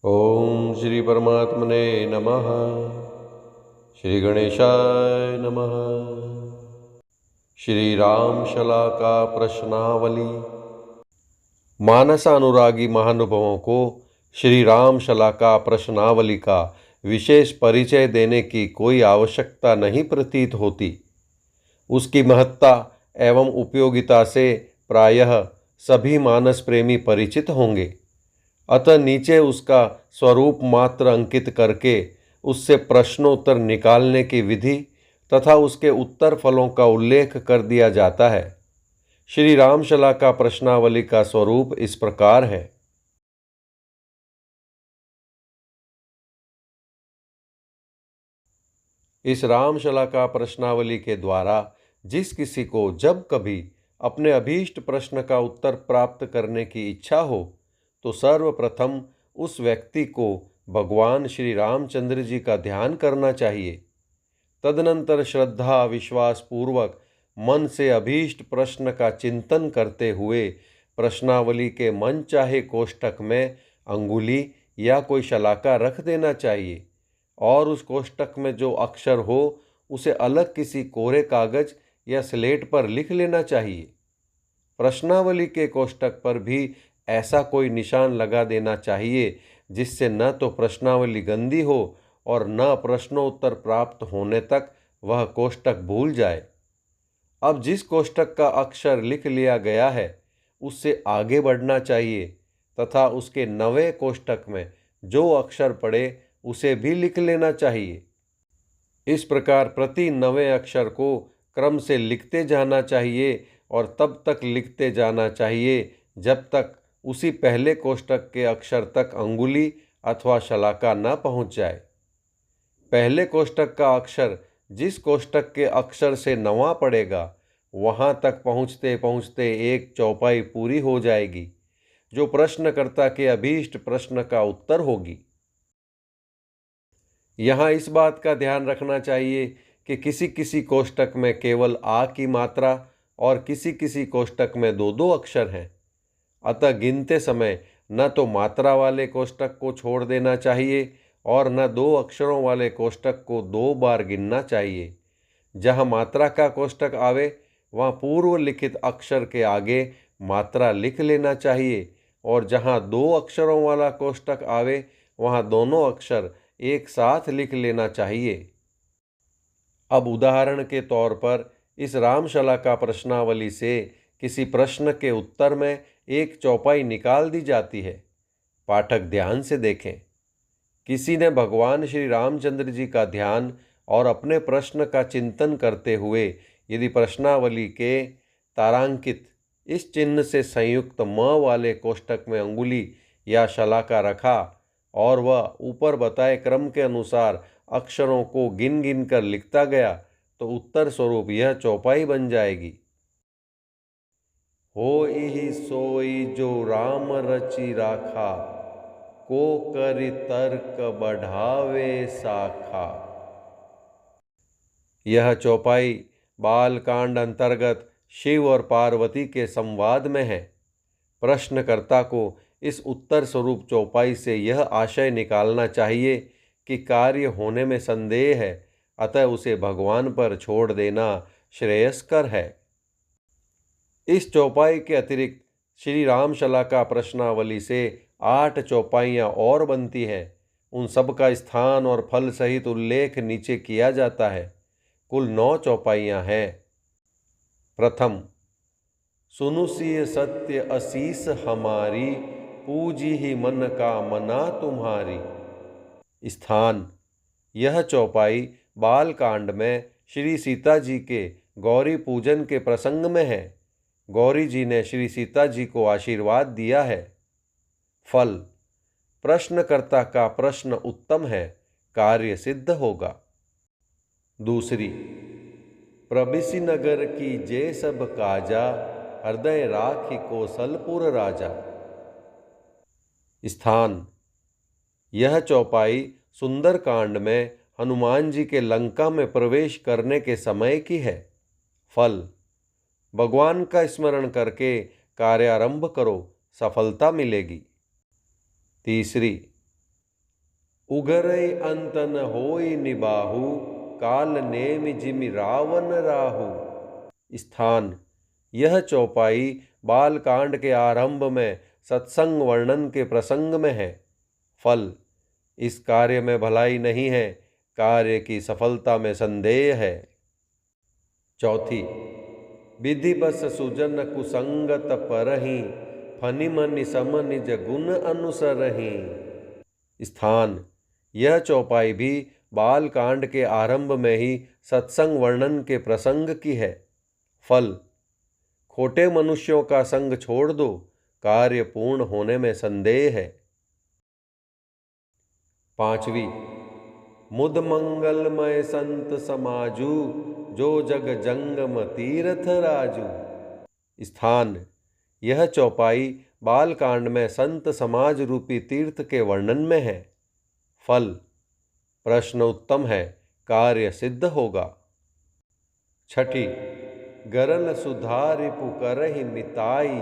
ओम श्री परमात्मने नमः। श्री गणेशाय नमः। श्री राम शला का प्रश्नावली। मानसानुरागी महानुभावों को श्री राम शला का प्रश्नावली का विशेष परिचय देने की कोई आवश्यकता नहीं प्रतीत होती। उसकी महत्ता एवं उपयोगिता से प्रायः सभी मानस प्रेमी परिचित होंगे। अतः नीचे उसका स्वरूप मात्र अंकित करके उससे प्रश्नोत्तर निकालने की विधि तथा उसके उत्तर फलों का उल्लेख कर दिया जाता है। श्री रामशला का प्रश्नावली का स्वरूप इस प्रकार है। इस रामशला का प्रश्नावली के द्वारा जिस किसी को जब कभी अपने अभीष्ट प्रश्न का उत्तर प्राप्त करने की इच्छा हो तो सर्वप्रथम उस व्यक्ति को भगवान श्री रामचंद्र जी का ध्यान करना चाहिए। तदनंतर श्रद्धा विश्वास पूर्वक मन से अभीष्ट प्रश्न का चिंतन करते हुए प्रश्नावली के मन चाहे कोष्ठक में अंगुली या कोई शलाका रख देना चाहिए और उस कोष्ठक में जो अक्षर हो उसे अलग किसी कोरे कागज या स्लेट पर लिख लेना चाहिए। प्रश्नावली के कोष्ठक पर भी ऐसा कोई निशान लगा देना चाहिए जिससे न तो प्रश्नावली गंदी हो और न प्रश्नोत्तर प्राप्त होने तक वह कोष्ठक भूल जाए। अब जिस कोष्ठक का अक्षर लिख लिया गया है उससे आगे बढ़ना चाहिए तथा उसके नवे कोष्ठक में जो अक्षर पड़े उसे भी लिख लेना चाहिए। इस प्रकार प्रति नवे अक्षर को क्रम से लिखते जाना चाहिए और तब तक लिखते जाना चाहिए जब तक उसी पहले कोष्ठक के अक्षर तक अंगुली अथवा शलाका न पहुंच जाए। पहले कोष्ठक का अक्षर जिस कोष्ठक के अक्षर से नवा पड़ेगा वहां तक पहुंचते पहुंचते एक चौपाई पूरी हो जाएगी जो प्रश्नकर्ता के अभीष्ट प्रश्न का उत्तर होगी। यहाँ इस बात का ध्यान रखना चाहिए कि किसी किसी कोष्ठक में केवल आ की मात्रा और किसी किसी कोष्ठक में दो दो अक्षर हैं। अतः गिनते समय न तो मात्रा वाले कोष्ठक को छोड़ देना चाहिए और न दो अक्षरों वाले कोष्ठक को दो बार गिनना चाहिए। जहाँ मात्रा का कोष्ठक आवे वहाँ पूर्व लिखित अक्षर के आगे मात्रा लिख लेना चाहिए और जहाँ दो अक्षरों वाला कोष्ठक आवे वहाँ दोनों अक्षर एक साथ लिख लेना चाहिए। अब उदाहरण के तौर पर इस रामशला का प्रश्नावली से किसी प्रश्न के उत्तर में एक चौपाई निकाल दी जाती है। पाठक ध्यान से देखें। किसी ने भगवान श्री रामचंद्र जी का ध्यान और अपने प्रश्न का चिंतन करते हुए यदि प्रश्नावली के तारांकित इस चिन्ह से संयुक्त म वाले कोष्ठक में अंगुली या शलाका रखा और वह ऊपर बताए क्रम के अनुसार अक्षरों को गिन गिन कर लिखता गया तो उत्तर स्वरूप यह चौपाई बन जाएगी। होई सोई जो राम रचि राखा, को करि तर्क बढ़ावे साखा। यह चौपाई बालकांड अंतर्गत शिव और पार्वती के संवाद में है। प्रश्नकर्ता को इस उत्तर स्वरूप चौपाई से यह आशय निकालना चाहिए कि कार्य होने में संदेह है, अतः उसे भगवान पर छोड़ देना श्रेयस्कर है। इस चौपाई के अतिरिक्त श्री रामशला का प्रश्नावली से 8 चौपाइयाँ और बनती हैं। उन सब का स्थान और फल सहित उल्लेख नीचे किया जाता है। कुल 9 चौपाइयाँ हैं। प्रथम, सुनुसिय सत्य असीस हमारी, पूजी ही मन का मना तुम्हारी। स्थान, यह चौपाई बालकांड में श्री सीता जी के गौरी पूजन के प्रसंग में है। गौरी जी ने श्री सीता जी को आशीर्वाद दिया है। फल, प्रश्नकर्ता का प्रश्न उत्तम है, कार्य सिद्ध होगा। दूसरी, प्रबिसी नगर की जे सब काजा, हृदय राखी कौशलपुर राजा। स्थान, यह चौपाई सुंदरकांड में हनुमान जी के लंका में प्रवेश करने के समय की है। फल, भगवान का स्मरण करके कार्यारंभ करो, सफलता मिलेगी। तीसरी, उगरई अंत न होई निबाहु, काल नेमि जिमि रावण राहु। स्थान: यह चौपाई बालकांड के आरंभ में सत्संग वर्णन के प्रसंग में है। फल: इस कार्य में भलाई नहीं है, कार्य की सफलता में संदेह है। चौथी: विधि बस सुजन कुसंगत परहि, फनि मनि सम निज गुण अनुसरहि। स्थान: यह चौपाई भी बालकांड के आरंभ में ही सत्संग वर्णन के प्रसंग की है। फल: खोटे मनुष्यों का संग छोड़ दो, कार्य पूर्ण होने में संदेह है। पांचवी: मुद मंगलमय संत समाजू, जो जग जंगम तीर्थ राजू। स्थान: यह चौपाई बालकांड में संत समाज रूपी तीर्थ के वर्णन में है। फल: प्रश्न उत्तम है, कार्य सिद्ध होगा। छठी: गरल सुधारिपु करहि मिताई,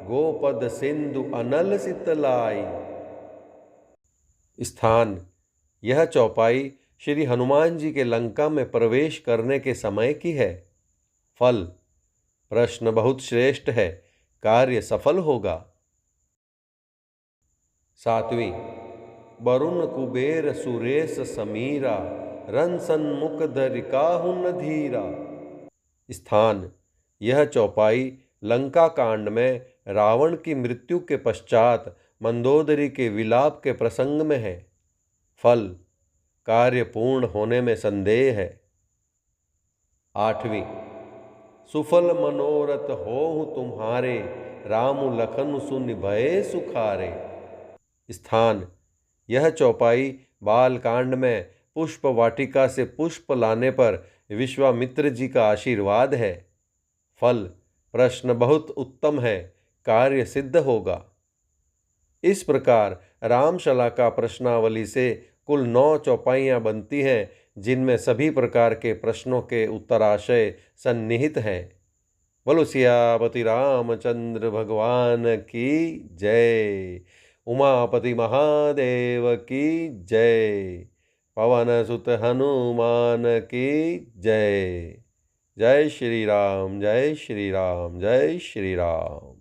गोपद सिंधु अनल सितलाई। स्थान: यह चौपाई श्री हनुमान जी के लंका में प्रवेश करने के समय की है। फल: प्रश्न बहुत श्रेष्ठ है, कार्य सफल होगा। सातवीं: वरुण कुबेर सुरेश समीरा, रन सन्मुख धरि काहु न धीरा। स्थान: यह चौपाई लंका कांड में रावण की मृत्यु के पश्चात मंदोदरी के विलाप के प्रसंग में है। फल: कार्य पूर्ण होने में संदेह है। आठवीं: सुफल मनोरथ होहु तुम्हारे, रामु लखन सुनि भये सुखारे। स्थान: यह चौपाई बालकांड में पुष्प वाटिका से पुष्प लाने पर विश्वामित्र जी का आशीर्वाद है। फल: प्रश्न बहुत उत्तम है, कार्य सिद्ध होगा। इस प्रकार रामशला का प्रश्नावली से कुल 9 चौपाइयाँ बनती हैं, जिनमें सभी प्रकार के प्रश्नों के उत्तराशय सन्निहित हैं। बोलो सियापति रामचंद्र भगवान की जय। उमापति महादेव की जय। पवन सुत हनुमान की जय। जय श्री राम, जय श्री राम, जय श्री राम।